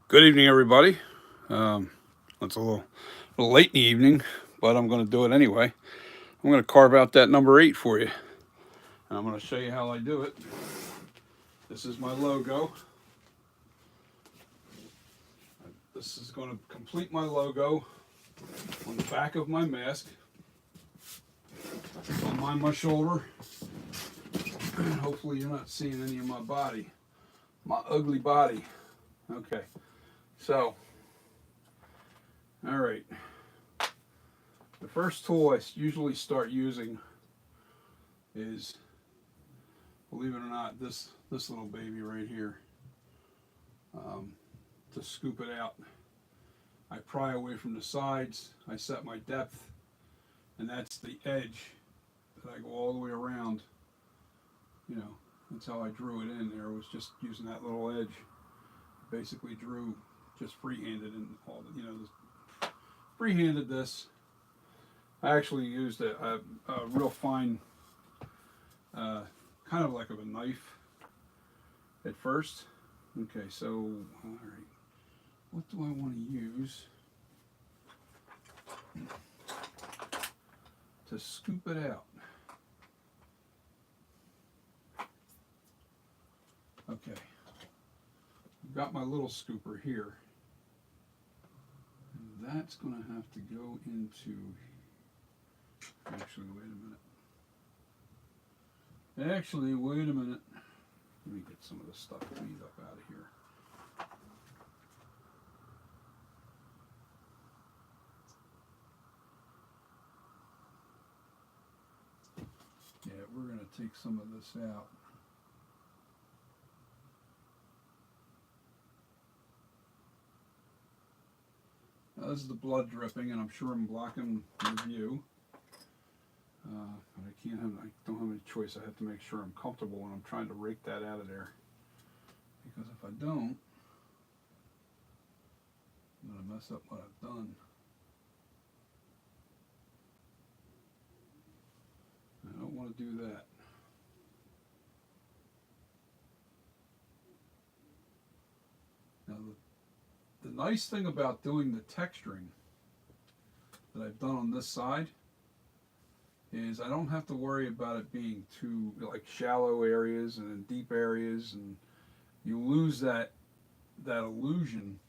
Good evening, everybody. It's a little late in the evening, but I'm going to do it anyway. I'm going to carve out that number 8 for you, and I'm going to show you how I do it. This is my logo. This is going to complete my logo on the back of my mask, on my shoulder. Hopefully you're not seeing any of my body, my ugly body. Okay, so, all right. The first tool I usually start using is, believe it or not, this little baby right here, um, to scoop it out. I pry away from the sides. I set my depth, and that's the edge that I go all the way around. You know, that's how I drew it in there. Was just using that little edge. Basically drew just freehanded and all the, freehanded this. I actually used a real fine, kind of like of a knife at first. Okay, so all right, what do I want to use to scoop it out? Okay, I've got my little scooper here. And that's going to have to go into, actually, wait a minute. Actually, wait a minute. Let me get some of this stuff cleaned up out of here. Yeah, we're going to take some of this out. Now, this is the blood dripping, and I'm sure I'm blocking your view. But I don't have any choice. I have to make sure I'm comfortable when I'm trying to rake that out of there. Because if I don't, I'm going to mess up what I've done. I don't want to do that. Now, the nice thing about doing the texturing that I've done on this side is I don't have to worry about it being too like shallow areas and deep areas, and you lose that illusion.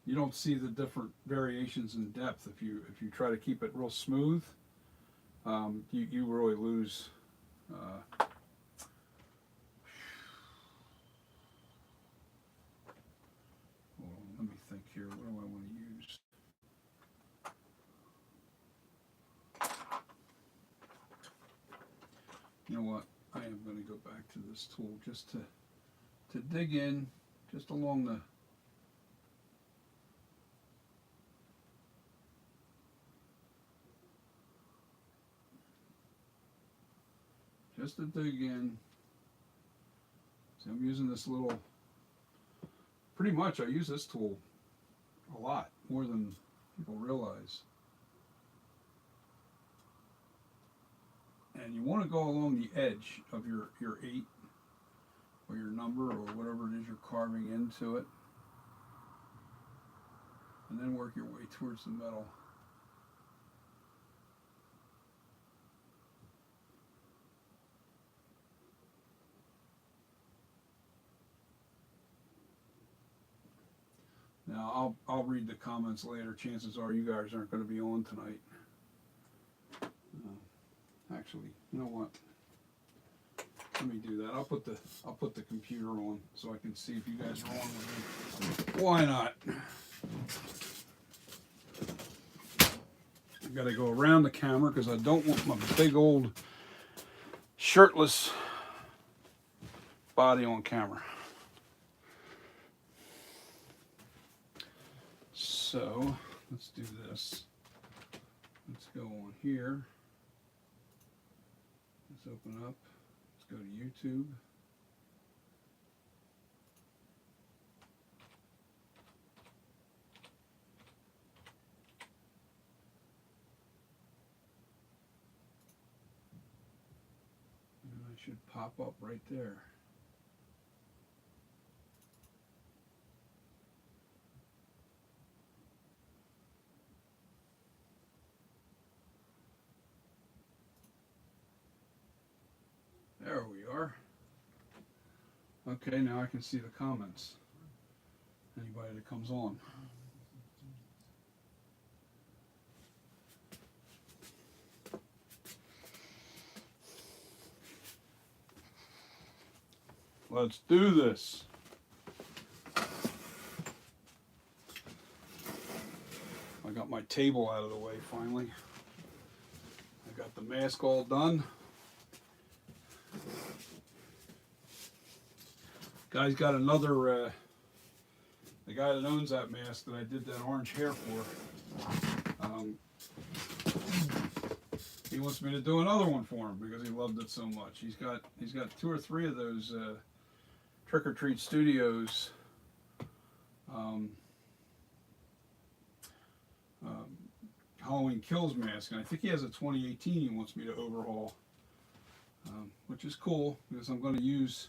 You don't see the different variations in depth if you try to keep it real smooth. You really lose. Hold on, let me think here. What do I want to use? You know what? I am going to go back to this tool just to dig in, just along the. Just to dig in. So I'm using this little. Pretty much, I use this tool a lot, more than people realize. And you want to go along the edge of your 8 or your number or whatever it is you're carving into it, and then work your way towards the metal. Now I'll read the comments later. Chances are you guys aren't going to be on tonight. Actually, you know what? Let me do that. I'll put the computer on so I can see if you guys are on with me. Why not? I got to go around the camera because I don't want my big old shirtless body on camera. So let's do this. Let's go on here. Let's open up. Let's go to YouTube. pop up right there. There we are. Okay, now I can see the comments. Anybody that comes on. Let's do this. I got my table out of the way finally. I got the mask all done. Guy's got another, the guy that owns that mask that I did that orange hair for, he wants me to do another one for him because he loved it so much. He's got 2 or 3 of those Trick or Treat Studios Halloween Kills mask, and I think he has a 2018 he wants me to overhaul, which is cool because I'm going to use.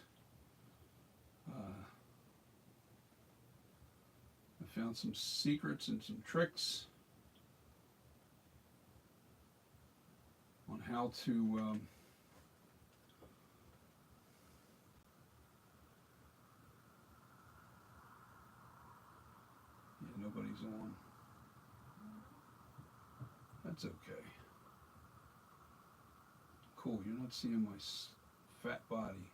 I found some secrets and some tricks on how to yeah, nobody's on. That's okay. Cool, you're not seeing my fat body.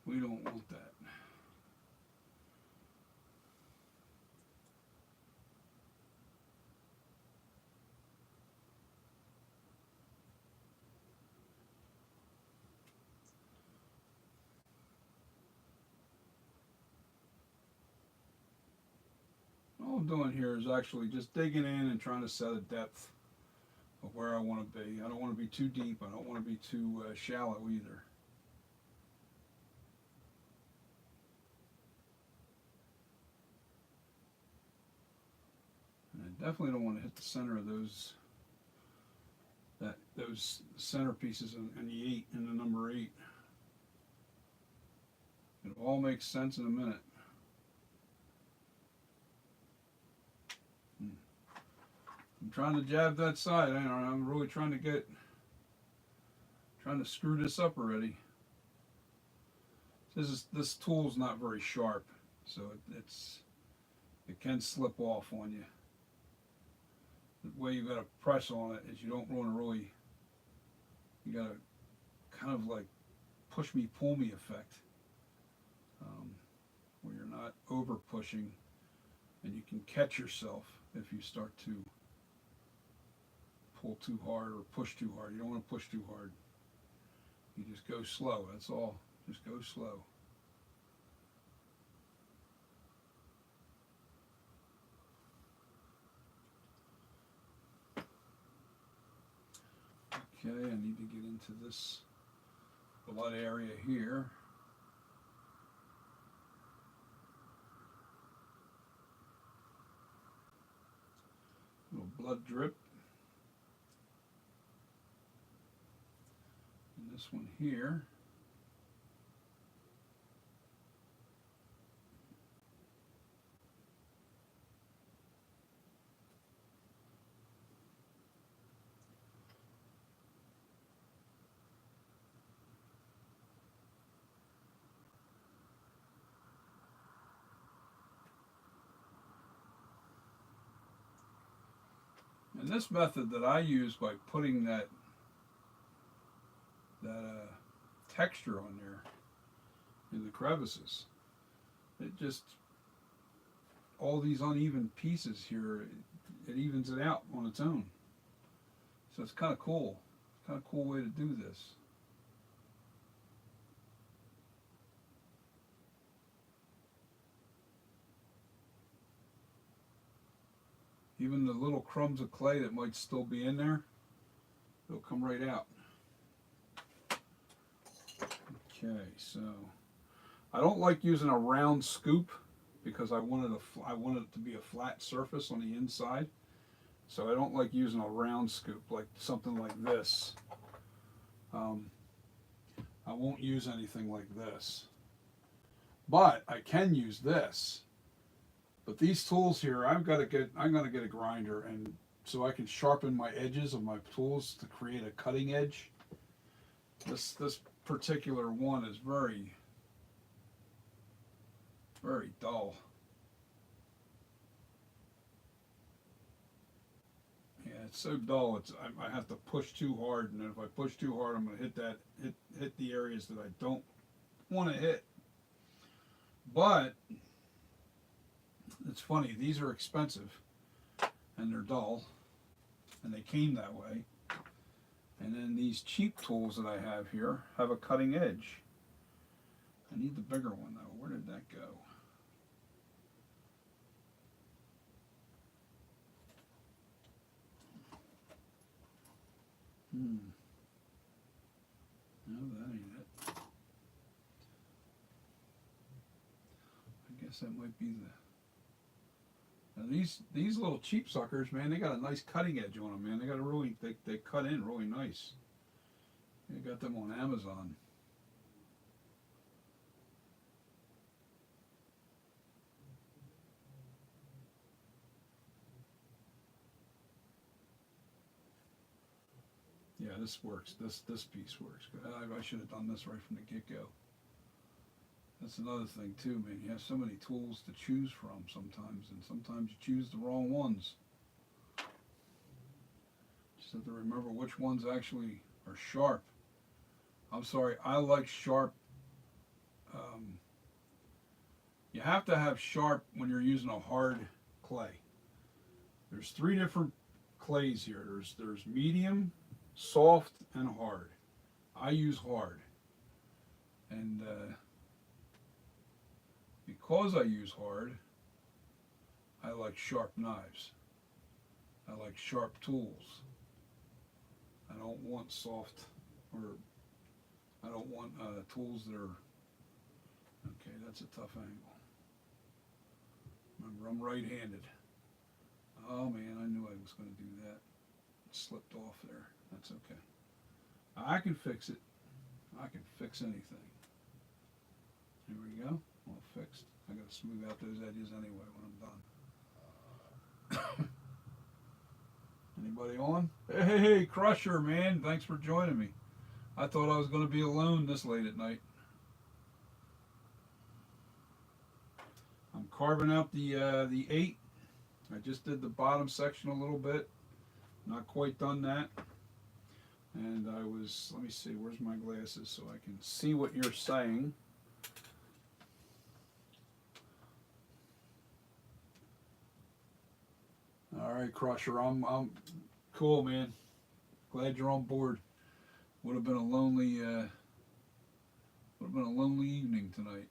We don't want that. All I'm doing here is actually just digging in and trying to set a depth of where I want to be. I don't want to be too deep. I don't want to be too shallow either. I definitely don't want to hit the center of those center pieces in the 8 and the number 8. It all makes sense in a minute. I'm trying to jab that side. I'm really trying to screw this up already. This tool's not very sharp, so it can slip off on you. The way you got to press on it is you don't want to really, you got to kind of like push me, pull me effect, where you're not over pushing, and you can catch yourself if you start to pull too hard or push too hard. You don't want to push too hard. You just go slow, that's all. Just go slow. Okay, I need to get into this blood area here. Little blood drip. And this one here. And this method that I use by putting that texture on there in the crevices, it just, all these uneven pieces here, it evens it out on its own. So it's kind of cool. Kind of cool way to do this. Even the little crumbs of clay that might still be in there, they'll come right out. Okay, so I don't like using a round scoop because I wanted it to be a flat surface on the inside. So I don't like using a round scoop, like something like this. I won't use anything like this. But I can use this. But these tools here, I'm gonna get a grinder, and so I can sharpen my edges of my tools to create a cutting edge. This particular one is very dull. Yeah, it's so dull. I have to push too hard, and if I push too hard, I'm gonna hit the areas that I don't want to hit. But it's funny. These are expensive, and they're dull, and they came that way. And then these cheap tools that I have here have a cutting edge. I need the bigger one though. Where did that go? No, that ain't it. I guess that might be the. Now these little cheap suckers, man, they got a nice cutting edge on them, man. They got a really they cut in really nice. I got them on Amazon. Yeah, this works. This piece works. I should have done this right from the get-go. That's another thing too, man. You have so many tools to choose from sometimes, and sometimes you choose the wrong ones. Just have to remember which ones actually are sharp. I'm sorry, I like sharp. You have to have sharp when you're using a hard clay. There's three different clays here. There's medium, soft, and hard. I use hard, and because I use hard, I like sharp knives. I like sharp tools. I don't want soft, or I don't want tools that are. Okay, that's a tough angle. Remember, I'm right-handed. Oh man, I knew I was going to do that. It slipped off there. That's okay. I can fix it. I can fix anything. Here we go. All fixed. I got to smooth out those edges anyway when I'm done. Anybody on? Hey, Crusher, man. Thanks for joining me. I thought I was going to be alone this late at night. I'm carving out the 8. I just did the bottom section a little bit. Not quite done that. And let me see, where's my glasses so I can see what you're saying. All right, Crusher, I'm cool, man. Glad you're on board. Would have been a lonely evening tonight.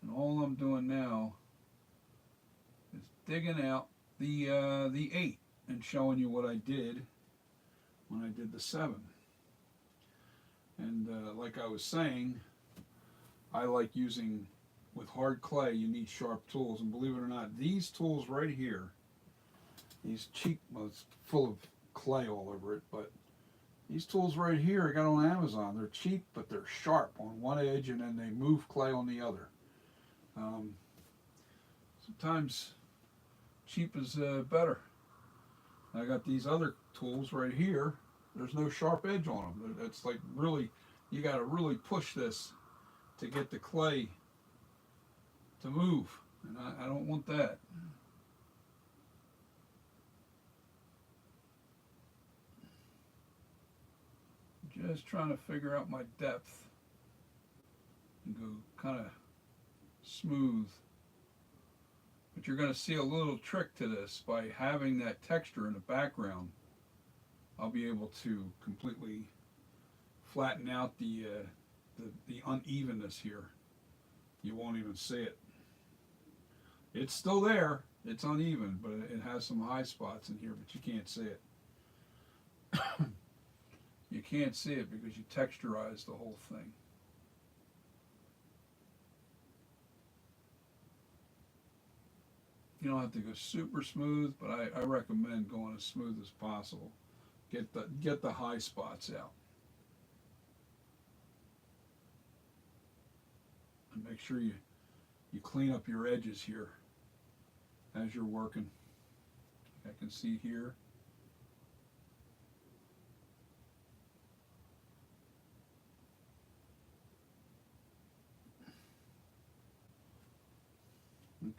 And all I'm doing now is digging out the 8 and showing you what I did when I did the 7. And like I was saying, I like using, with hard clay, you need sharp tools. And believe it or not, these tools right here, these cheap, well, it's full of clay all over it, but these tools right here I got on Amazon. They're cheap, but they're sharp on one edge, and then they move clay on the other. Sometimes cheap is better. I got these other tools right here. There's no sharp edge on them. It's like really, you got to really push this to get the clay to move, and I don't want that. Just trying to figure out my depth and go kind of smooth. But you're going to see a little trick to this. By having that texture in the background, I'll be able to completely flatten out the unevenness here. You won't even see it. It's still there. It's uneven, but it has some high spots in here, but you can't see it. You can't see it because you texturize the whole thing. You don't have to go super smooth, but I recommend going as smooth as possible. Get the high spots out. And make sure you clean up your edges here as you're working. I can see here.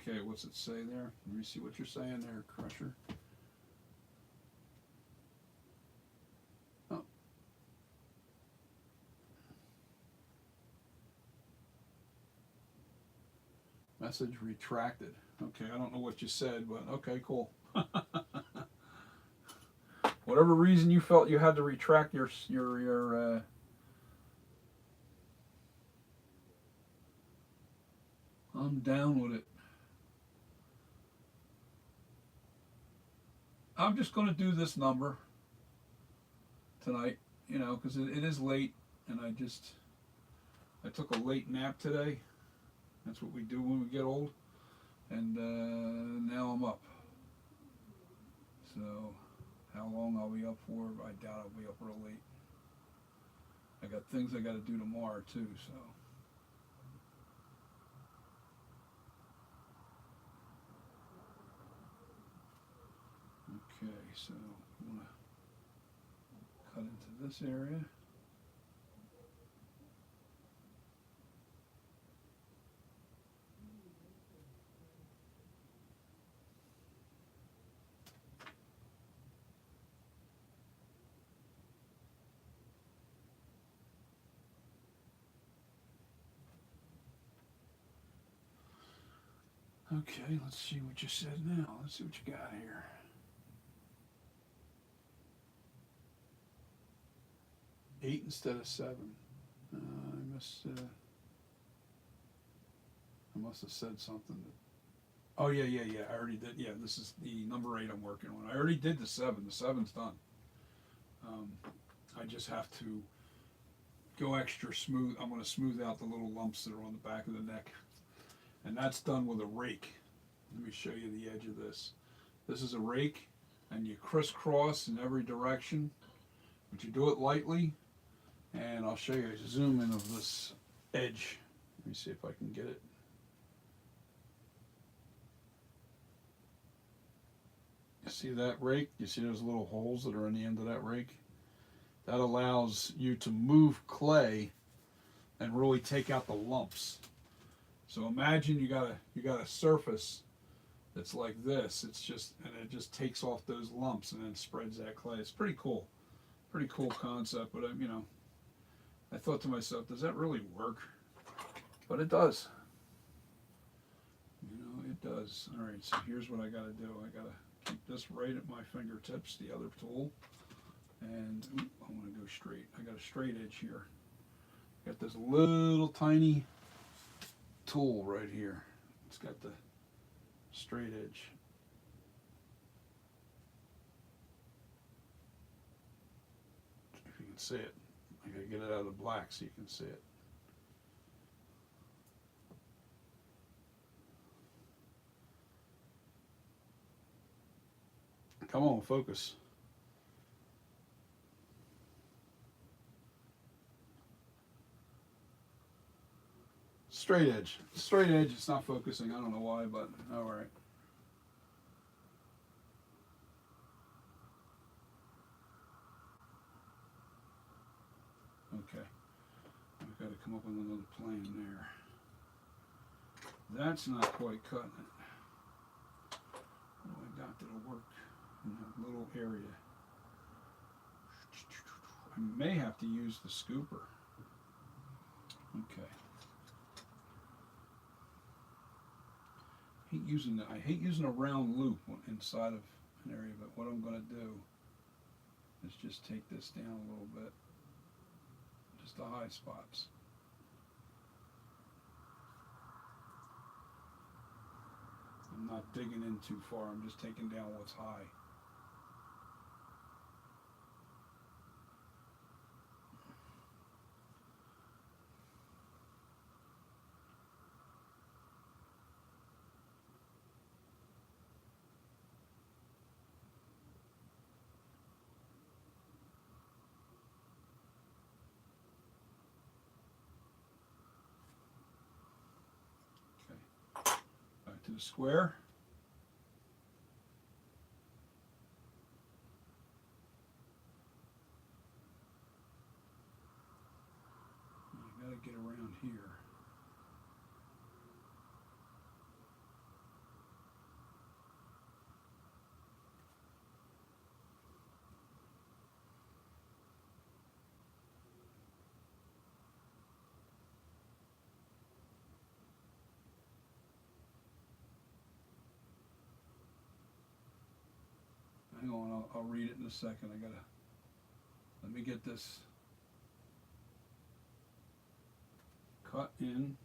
Okay, what's it say there? Let me see what you're saying there, Crusher. Oh. Message retracted. Okay, I don't know what you said, but okay, cool. Whatever reason you felt you had to retract your I'm down with it. I'm just going to do this number tonight, you know, because it is late, and I took a late nap today. That's what we do when we get old, and now I'm up. So, how long I'll be up for? I doubt I'll be up real late. I got things I got to do tomorrow too, so. Okay, so I'm going to cut into this area. Okay, let's see what you said now. Let's see what you got here. Eight instead of seven. I must have said something. Oh yeah. I already did. Yeah, this is the number 8 I'm working on. I already did the 7. The 7's done. I just have to go extra smooth. I'm going to smooth out the little lumps that are on the back of the neck, and that's done with a rake. Let me show you the edge of this. This is a rake, and you crisscross in every direction, but you do it lightly. And I'll show you a zoom in of this edge. Let me see if I can get it. You see that rake? You see those little holes that are on the end of that rake? That allows you to move clay and really take out the lumps. So imagine you got a surface that's like this. And it just takes off those lumps and then spreads that clay. It's pretty cool. Pretty cool concept, but I thought to myself, does that really work? But it does. It does. All right, so here's what I got to do. I got to keep this right at my fingertips, the other tool. And I want to go straight. I got a straight edge here. Got this little tiny tool right here. It's got the straight edge. If you can see it. I gotta get it out of the black so you can see it. Come on, focus. Straight edge. Straight edge, it's not focusing. I don't know why, but alright. Okay. I've got to come up with another plane there. That's not quite cutting it. What do I got that'll work in that little area? I may have to use the scooper. Okay. I hate using a round loop inside of an area, but what I'm going to do is just take this down a little bit. Just the high spots. I'm not digging in too far, I'm just taking down what's high. to the square. You got to get around here. Hang on, I'll read it in a second. Let me get this cut in,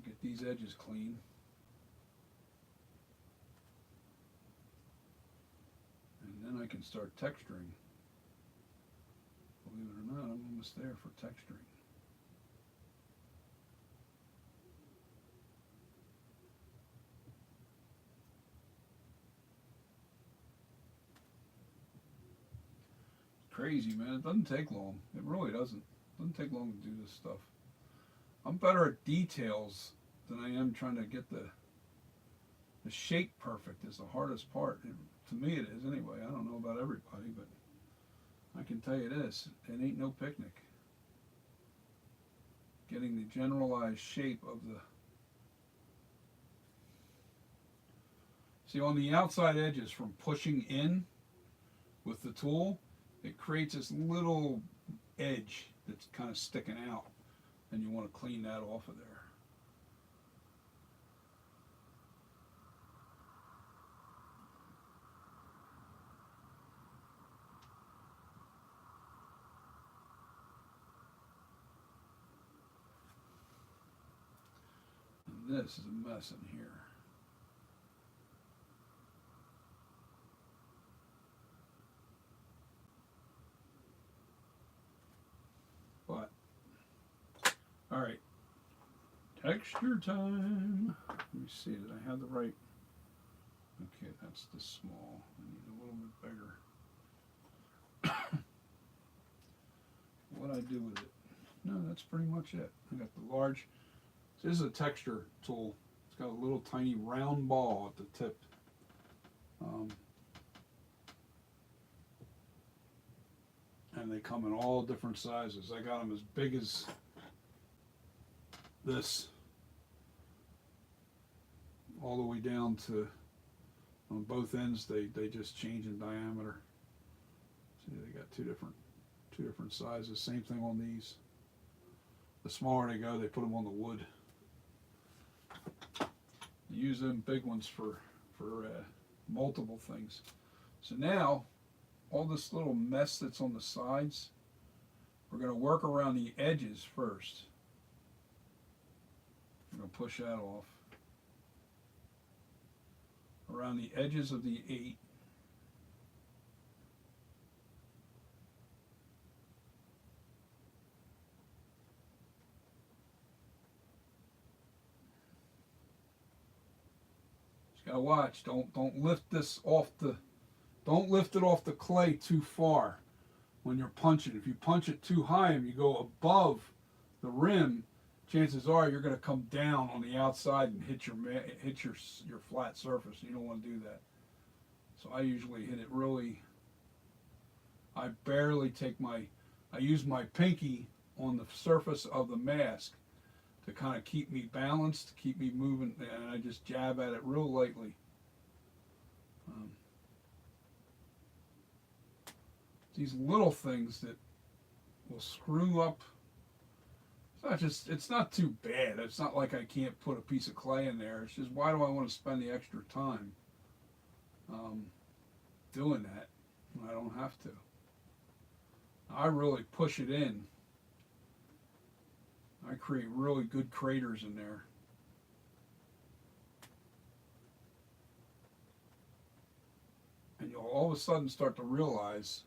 get these edges clean. And then I can start texturing. Believe it or not, I'm almost there for texturing. Crazy, man. It doesn't take long. It really doesn't. It doesn't take long to do this stuff. I'm better at details than I am trying to get the shape perfect is the hardest part. To me it is anyway. I don't know about everybody, but I can tell you this. It ain't no picnic. Getting the generalized shape of the... See, on the outside edges from pushing in with the tool, it creates this little edge that's kind of sticking out, and you want to clean that off of there. And this is a mess in here. But, all right, texture time. Let me see, did I have the right? Okay, that's the small. I need a little bit bigger. What I do with it? No, that's pretty much it. I got the large. This is a texture tool. It's got a little tiny round ball at the tip. And they come in all different sizes. I got them as big as this, all the way down to, on both ends they just change in diameter. See, they got two different sizes. Same thing on these. The smaller they go, they put them on the wood. You use them big ones for multiple things. So now, all this little mess that's on the sides, we're going to work around the edges first. We're going to push that off. Around the edges of the 8. Just gotta watch. Don't lift this off the. Don't lift it off the clay too far when you're punching. If you punch it too high and you go above the rim, chances are you're going to come down on the outside and hit your flat surface. You don't want to do that. So I usually hit it really. I use my pinky on the surface of the mask to kind of keep me balanced, keep me moving, and I just jab at it real lightly. These little things that will screw up. It's not too bad. It's not like I can't put a piece of clay in there. It's just, why do I want to spend the extra time doing that when I don't have to? I really push it in. I create really good craters in there. And you'll all of a sudden start to realize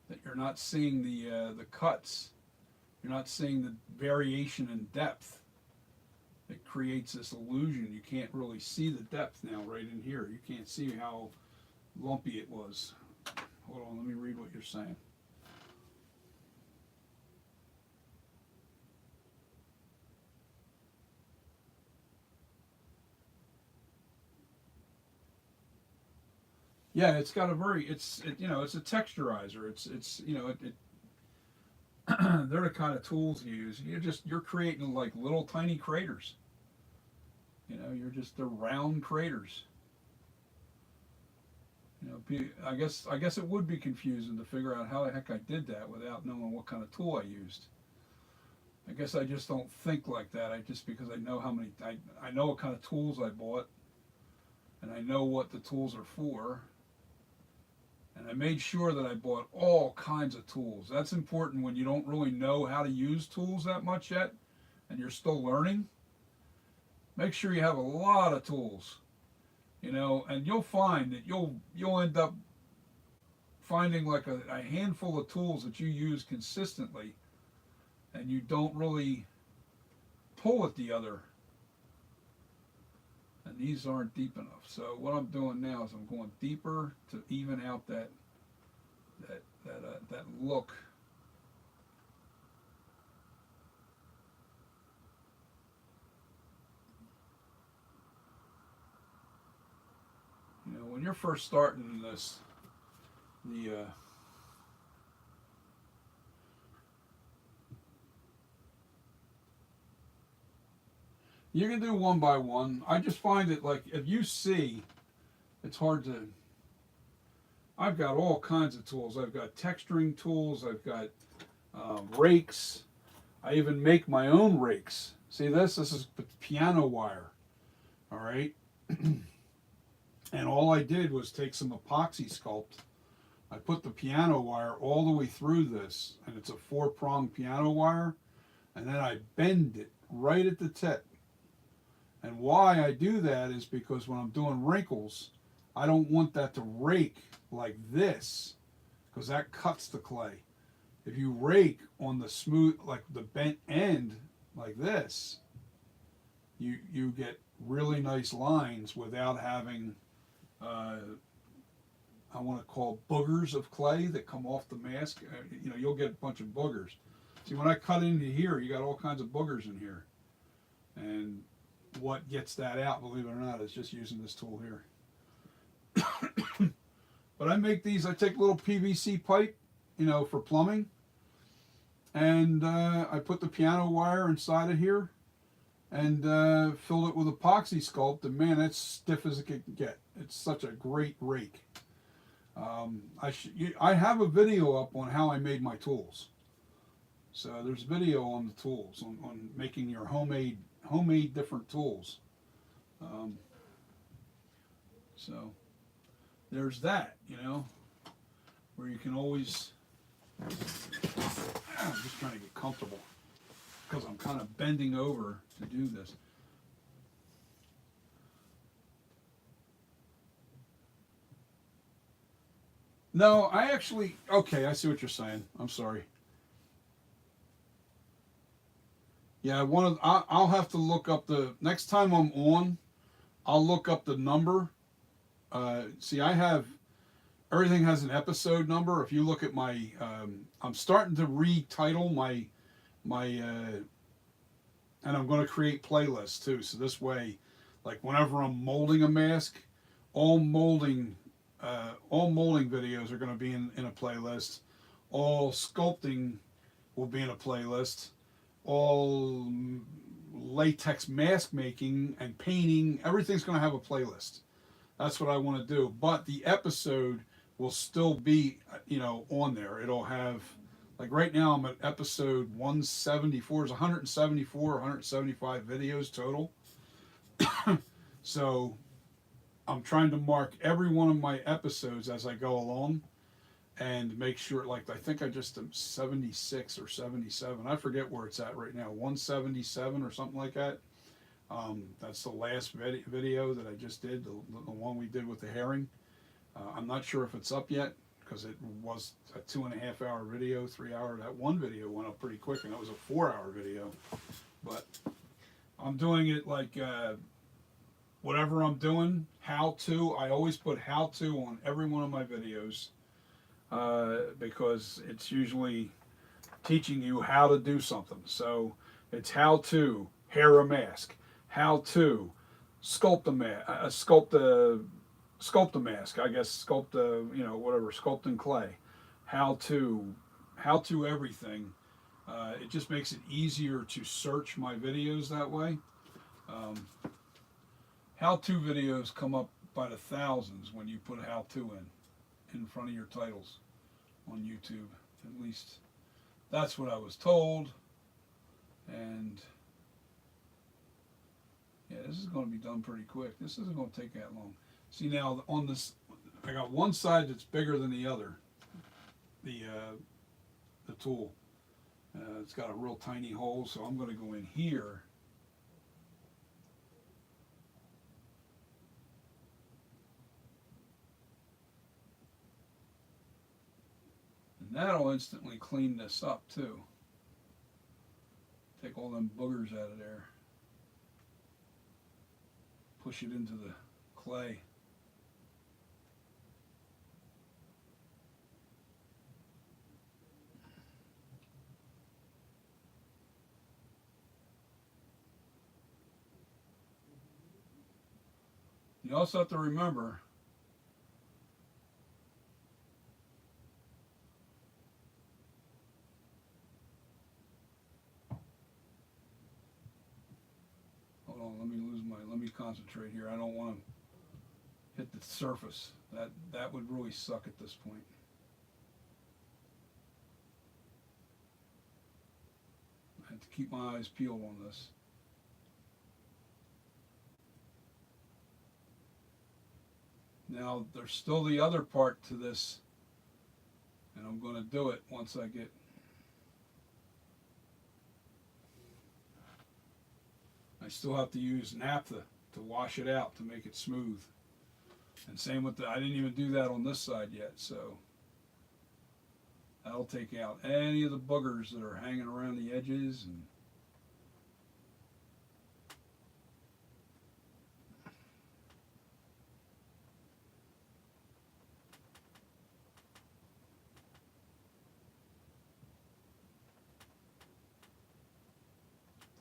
that you're not seeing the cuts. You're not seeing the variation in depth. It creates this illusion. You can't really see the depth now right in here. You can't see how lumpy it was. Hold on, let me read what you're saying. Yeah, it's got a very, you know, it's a texturizer. You know, they're the kind of tools you use. You're creating like little tiny craters. You know, they're round craters. You know, I guess it would be confusing to figure out how the heck I did that without knowing what kind of tool I used. I guess I just don't think like that. I just because I know I know what kind of tools I bought, and I know what the tools are for, and I made sure that I bought all kinds of tools. That's important when you don't really know how to use tools that much yet, and you're still learning. Make sure you have a lot of tools, you know, and you'll find that you'll end up finding like a handful of tools that you use consistently, and you don't really pull at the other, and these aren't deep enough. So what I'm doing now is I'm going deeper to even out that look. You know, when you're first starting this, the you can do one by one. I just find it like if you see, it's hard to. I've got all kinds of tools. I've got texturing tools. I've got rakes. I even make my own rakes. See this? This is piano wire. All right. And all I did was take some epoxy sculpt. I put the piano wire all the way through this, and it's a 4-prong piano wire, and then I bend it right at the tip. And why I do that is because when I'm doing wrinkles, I don't want that to rake like this, because that cuts the clay. If you rake on the smooth, like the bent end, like this, you get really nice lines without having, I want to call boogers of clay that come off the mask. You know, you'll get a bunch of boogers. See, when I cut into here, you got all kinds of boogers in here. And what gets that out, believe it or not, is just using this tool here. But I make these, I take a little PVC pipe, you know, for plumbing. And I put the piano wire inside of here and filled it with epoxy sculpt. And man, it's stiff as it can get. It's such a great rake. I have a video up on how I made my tools. So there's video on the tools, on making your homemade different tools. Um, so there's that, you know, where you can always. I'm just trying to get comfortable because I'm kind of bending over to do this. No, I actually. Okay, I see what you're saying. I'm sorry. Yeah, I'll have to look up the next time I'm on. I'll look up the number. See, I have everything has an episode number. If you look at my, I'm starting to retitle my, and I'm going to create playlists too. So this way, like whenever I'm molding a mask, all molding, all molding videos are going to be in a playlist. All sculpting will be in a playlist. All latex mask making and painting, everything's going to have a playlist. That's what I want to do. But the episode will still be, you know, on there. It'll have, like right now I'm at episode 174. It's 174, 175 videos total. So I'm trying to mark every one of my episodes as I go along and make sure, like, I think I just am 76 or 77. I forget where it's at right now, 177 or something like that. That's the last video that I just did, the one we did with the herring. I'm not sure if it's up yet because it was a 2.5 hour video, 3 hour. That one video went up pretty quick, and that was a 4 hour video. But I'm doing it like whatever I'm doing, how to. I always put how to on every one of my videos because it's usually teaching you how to do something. So it's how to hair a mask, how to sculpt a sculpt a mask. I guess sculpt a, you know, whatever, sculpt in clay. How to, how to everything. It just makes it easier to search my videos that way. Um, how-to videos come up by the thousands when you put how-to in front of your titles on YouTube. At least that's what I was told. And yeah, this is going to be done pretty quick. This isn't going to take that long. See now on this, I got one side that's bigger than the other. The tool. It's got a real tiny hole, so I'm going to go in here. And that'll instantly clean this up too. Take all them boogers out of there. Push it into the clay. You also have to remember hold on, let me concentrate here. I don't want to hit the surface. That would really suck at this point. I have to keep my eyes peeled on this. Now there's still the other part to this, and I'm going to do it once I get. I still have to use naphtha to wash it out to make it smooth. And same with I didn't even do that on this side yet, so that'll take out any of the boogers that are hanging around the edges. And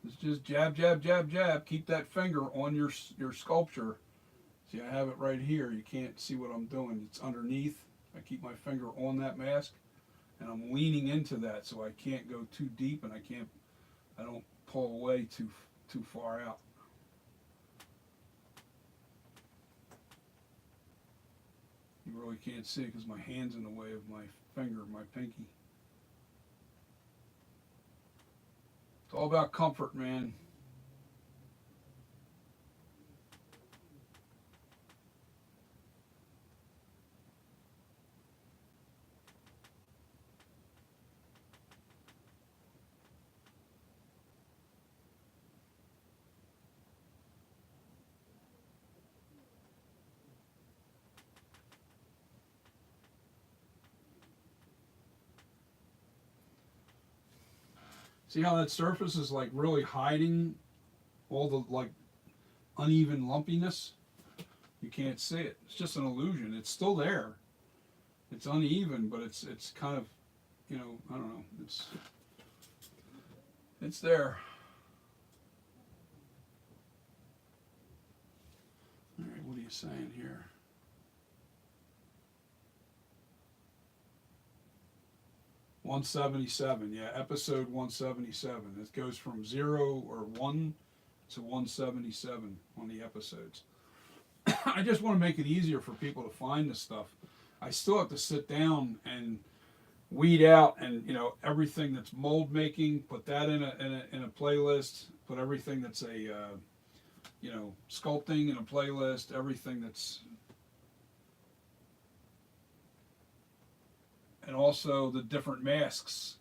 it's just jab, jab, jab, jab. Keep that finger on your sculpture. See, I have it right here. You can't see what I'm doing. It's underneath. I keep my finger on that mask, and I'm leaning into that so I can't go too deep, and I don't pull away too far out. You really can't see it because my hand's in the way of my finger, my pinky. It's all about comfort, man. See how that surface is like really hiding all the like uneven lumpiness? You can't see it. It's just an illusion. It's still there. It's uneven, but it's kind of, you know, I don't know. It's there. All right, what are you saying here? $177, yeah, episode 177. It goes from 0 or 1 to 177 on the episodes. I just want to make it easier for people to find this stuff. I still have to sit down and weed out, and you know, everything that's mold making, put that in a playlist. Put everything that's a you know, sculpting in a playlist. Everything that's, and also the different masks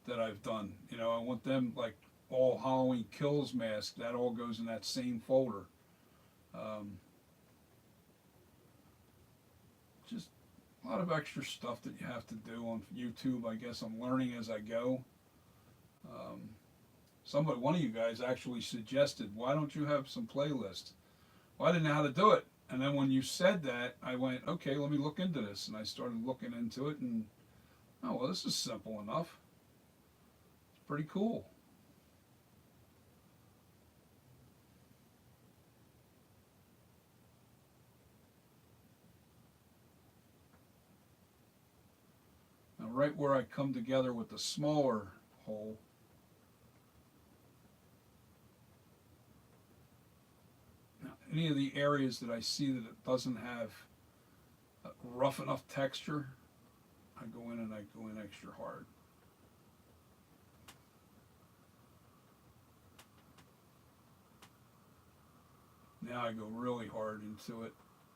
that I've done. You know, I want them like all Halloween Kills mask. That all goes in that same folder. Just a lot of extra stuff that you have to do on YouTube. I guess I'm learning as I go. One of you guys actually suggested, why don't you have some playlists? Well, I didn't know how to do it. And then when you said that, I went, okay, let me look into this. And I started looking into it, and oh, well, this is simple enough. It's pretty cool. right where I come together with the smaller hole. Now, any of the areas that I see that it doesn't have a rough enough texture, I go in and I go in extra hard. Now I go really hard into it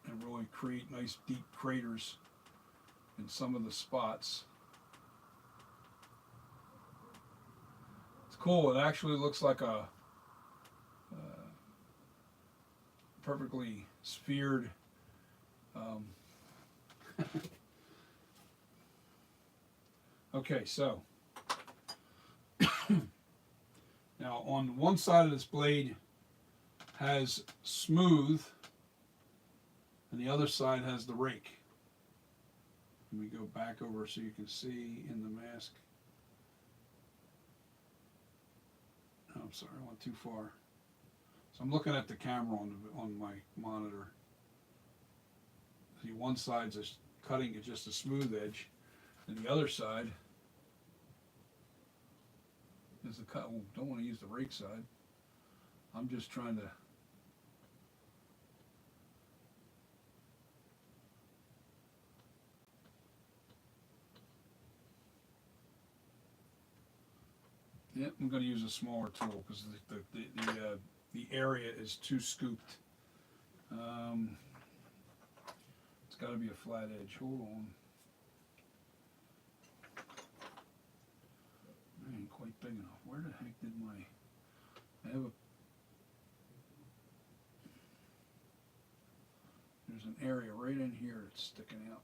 and really create nice deep craters in some of the spots. It's cool. It actually looks like a perfectly sphered okay, so now on one side of this blade has smooth and the other side has the rake. Let me go back over so you can see in the mask. Oh, I'm sorry, I went too far. So I'm looking at the camera on my monitor. See, one side's just cutting it just a smooth edge, and the other side is the cut. Oh, don't want to use the rake side. I'm just trying to I'm going to use a smaller tool because the area is too scooped. It's got to be a flat edge. Hold on. That ain't quite big enough. Where the heck did I have there's an area right in here that's sticking out.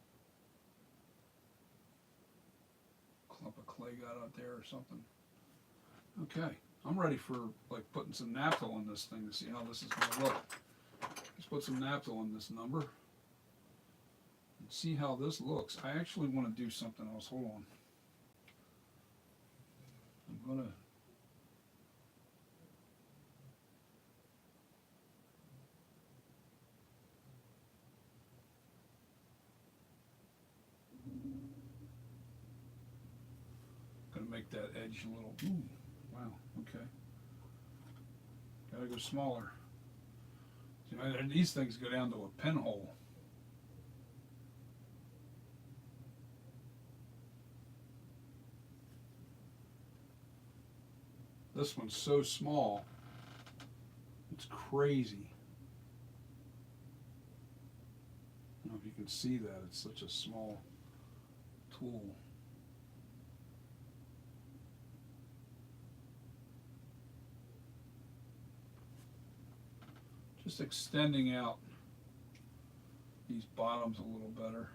Clump of clay got out there or something. Okay, I'm ready for like putting some naphtha on this thing to see how this is going to look. Let's put some naphtha on this number and see how this looks. I actually want to do something else. Hold on. I'm going to make that edge a little, ooh, wow, okay. Gotta go smaller. See, these things go down to a pinhole. This one's so small, it's crazy. I don't know if you can see that, it's such a small tool. Just extending out these bottoms a little better.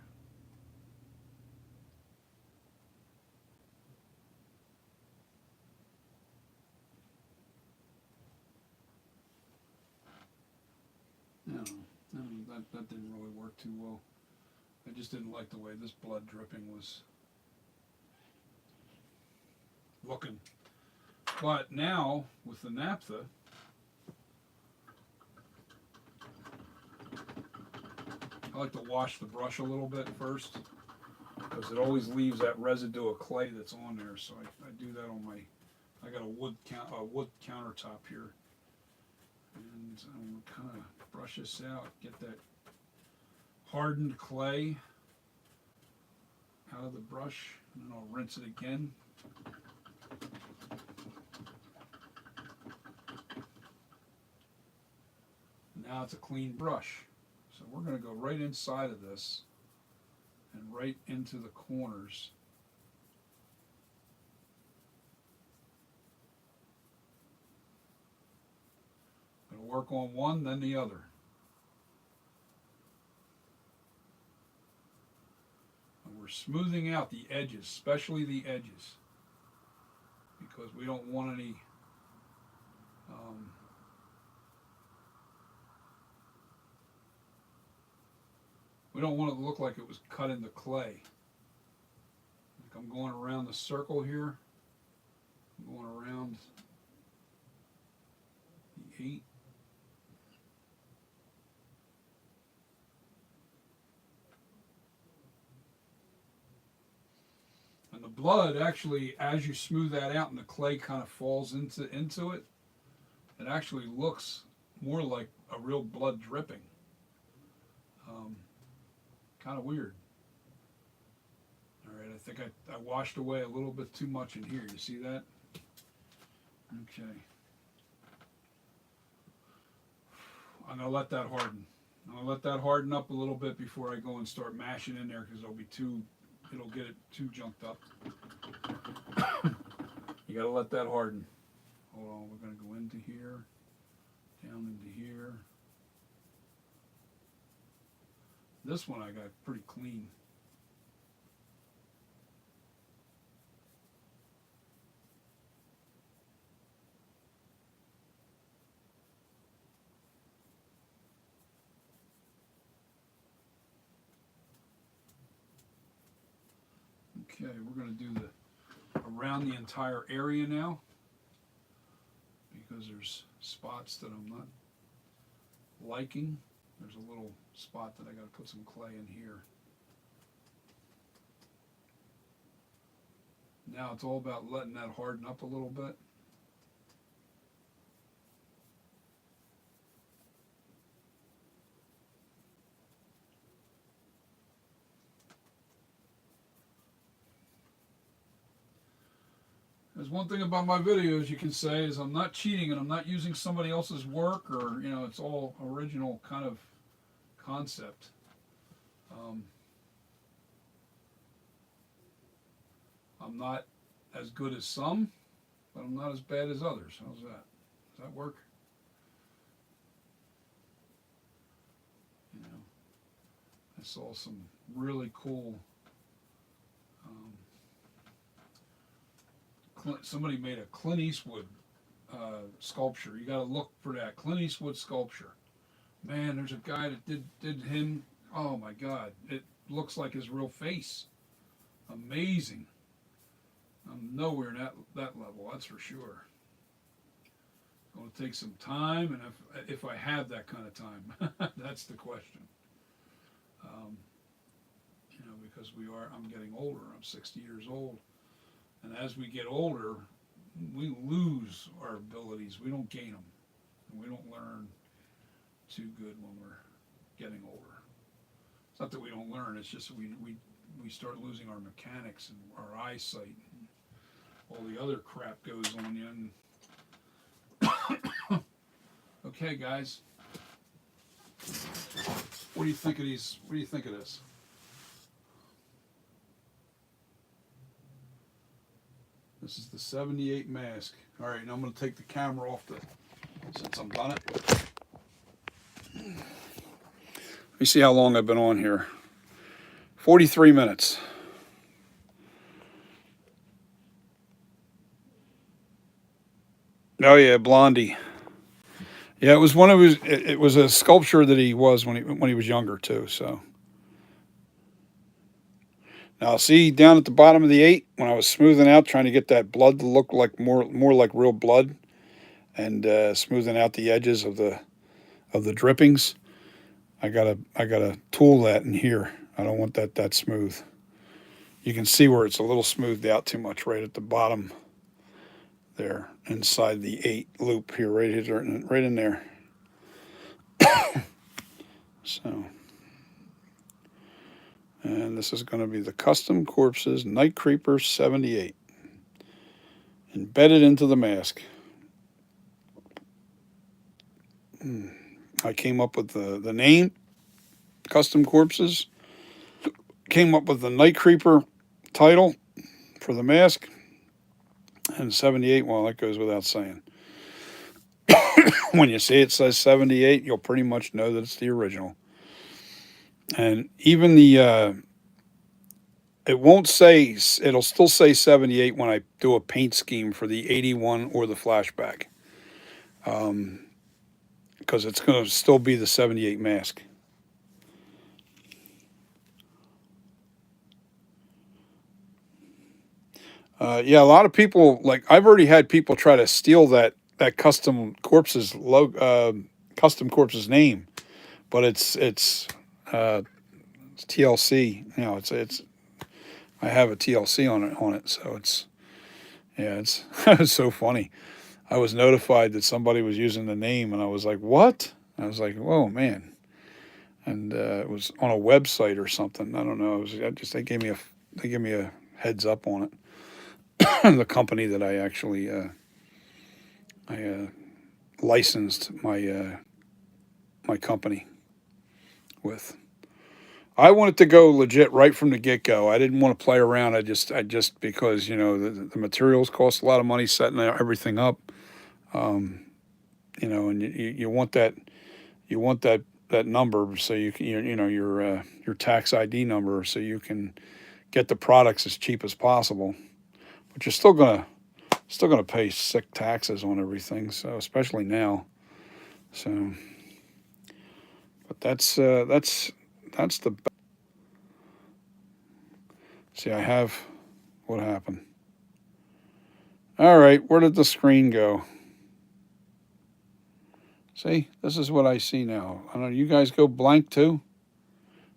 No, that didn't really work too well. I just didn't like the way this blood dripping was looking. But now, with the naphtha, I like to wash the brush a little bit first because it always leaves that residue of clay that's on there. So I do that on my, I got a wood countertop here. And I'm going to kind of brush this out, get that hardened clay out of the brush, and then I'll rinse it again. Now it's a clean brush. So we're going to go right inside of this and right into the corners. Going to work on one, then the other. And we're smoothing out the edges, especially the edges, because we don't want any we don't want it to look like it was cut into clay. Like I'm going around the circle here. I'm going around the 8. And the blood actually, as you smooth that out and the clay kind of falls into it, it actually looks more like a real blood dripping. Um, kind of weird. All right, I think I washed away a little bit too much in here. You see that? Okay. I'm going to let that harden. I'm going to let that harden up a little bit before I go and start mashing in there because it'll get it too junked up. You got to let that harden. Hold on, we're going to go into here, down into here. This one I got pretty clean. Okay, we're going to do around the entire area now because there's spots that I'm not liking. There's a little spot that I got to put some clay in here. Now it's all about letting that harden up a little bit. There's one thing about my videos you can say is I'm not cheating and I'm not using somebody else's work, or it's all original kind of concept. I'm not as good as some, but I'm not as bad as others. How's that? Does that work? I saw some really cool. Somebody made a Clint Eastwood sculpture. You got to look for that Clint Eastwood sculpture. Man, there's a guy that did him. Oh my God, it looks like his real face. Amazing. I'm nowhere at that level, that's for sure. It's going to take some time, and if I have that kind of time, that's the question. Because I'm getting older. I'm 60 years old. And as we get older, we lose our abilities. We don't gain them. And we don't learn too good when we're getting older. It's not that we don't learn, it's just that we start losing our mechanics and our eyesight. And all the other crap goes on you. Okay, guys. What do you think of these? What do you think of this? This is the 78 mask. All right, now I'm going to take the camera off since I'm done it. Let me see how long I've been on here. 43 minutes. Oh yeah, Blondie. Yeah, it was one of his. It was a sculpture that he was when he was younger too. So now see down at the bottom of the 8 when I was smoothing out, trying to get that blood to look like more like real blood, and smoothing out the edges of the drippings. I gotta tool that in here. I don't want that smooth. You can see where it's a little smoothed out too much right at the bottom there, inside the 8 loop here, right in there. So, and this is going to be the Custom Corpses Night Creeper 78, embedded into the mask. I came up with the name, Custom Corpses, came up with the Night Creeper title for the mask, and 78, well, that goes without saying. When you see it says 78, you'll pretty much know that it's the original. And even it won't say, it'll still say 78 when I do a paint scheme for the 81 or the flashback. Because it's going to still be the 78 mask. Yeah, a lot of people, like, I've already had people try to steal that Custom Corpses Custom Corpses name, but it's TLC. It's I have a TLC on it, so it's, yeah, it's it's so funny. I was notified that somebody was using the name, and I was like, what? I was like, whoa, man. And it was on a website or something. I don't know. They gave me a heads up on it. The company that I actually licensed my company with. I wanted to go legit right from the get go. I didn't want to play around. I just because the materials cost a lot of money setting everything up. Um, and you want that number so you can your tax ID number so you can get the products as cheap as possible. But you're still gonna pay sick taxes on everything. So especially now. So, but that's the. See, I have what happened. All right, where did the screen go? See, this is what I see now. I don't know. You guys go blank too.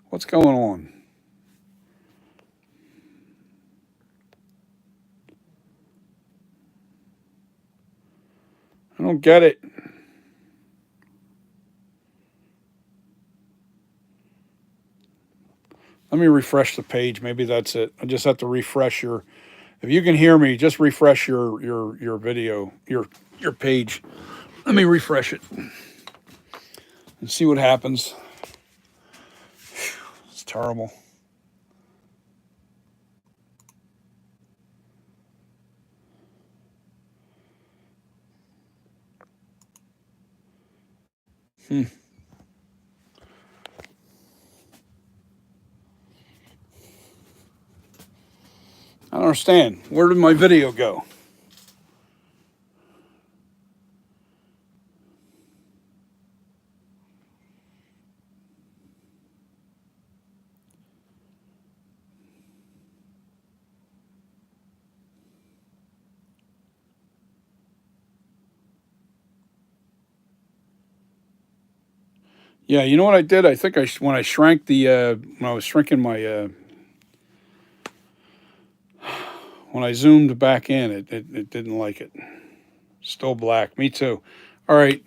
What's going on? I don't get it. Let me refresh the page. Maybe that's it. I just have to refresh your. If you can hear me, just refresh your video, your page. Let me refresh it and see what happens. It's terrible. Hmm. I don't understand. Where did my video go? Yeah, you know what I did? I think when I shrank when I was shrinking my when I zoomed back in, it didn't like it. Still black. Me too. All right.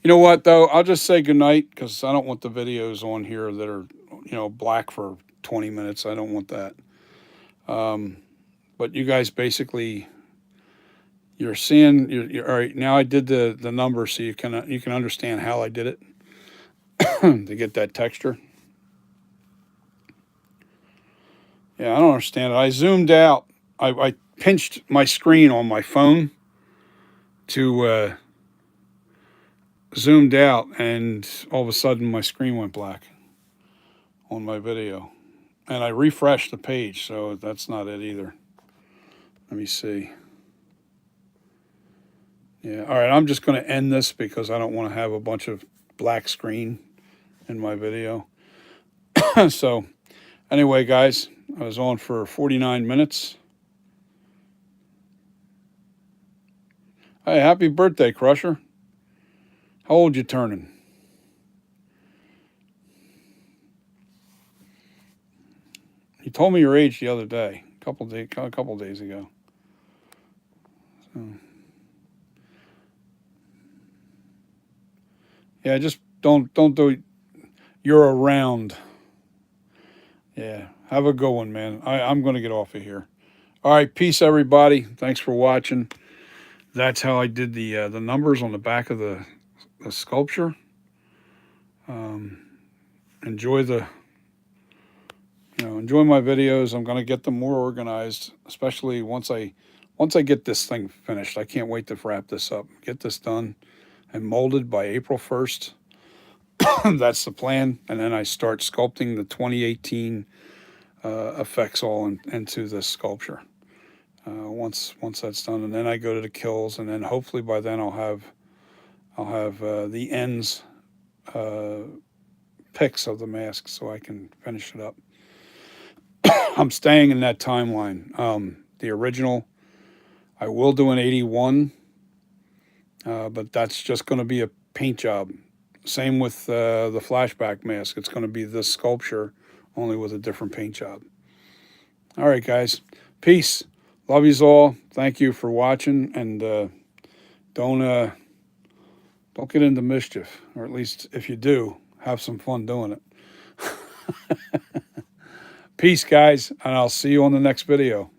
You know what though? I'll just say goodnight because I don't want the videos on here that are black for 20 minutes. I don't want that. Um, but you guys basically you're seeing you're all right now. I did the numbers so you can understand how I did it to get that texture. Yeah, I don't understand it. I zoomed out. I pinched my screen on my phone to zoomed out, and all of a sudden my screen went black on my video. And I refreshed the page, so that's not it either. Let me see. Yeah, all right, I'm just going to end this because I don't want to have a bunch of black screen in my video. So, anyway, guys, I was on for 49 minutes. Hey, happy birthday, Crusher. How old you turning? You told me your age the other day, a couple days ago. So, yeah, just don't do it. You're around. Yeah, have a good one, man. I'm going to get off of here. All right, peace, everybody. Thanks for watching. That's how I did the numbers on the back of the sculpture. Um, enjoy enjoy my videos. I'm going to get them more organized, especially once I get this thing finished. I can't wait to wrap this up, get this done and molded by April 1st. That's the plan, and then I start sculpting the 2018 effects all into the sculpture. Once that's done, and then I go to the kills, and then hopefully by then I'll have the ends pics of the mask so I can finish it up. I'm staying in that timeline. The original, I will do an 81, but that's just going to be a paint job. Same with the flashback mask. It's going to be this sculpture, only with a different paint job. All right, guys. Peace. Love yous all. Thank you for watching, and don't get into mischief, or at least if you do, have some fun doing it. Peace, guys, and I'll see you on the next video.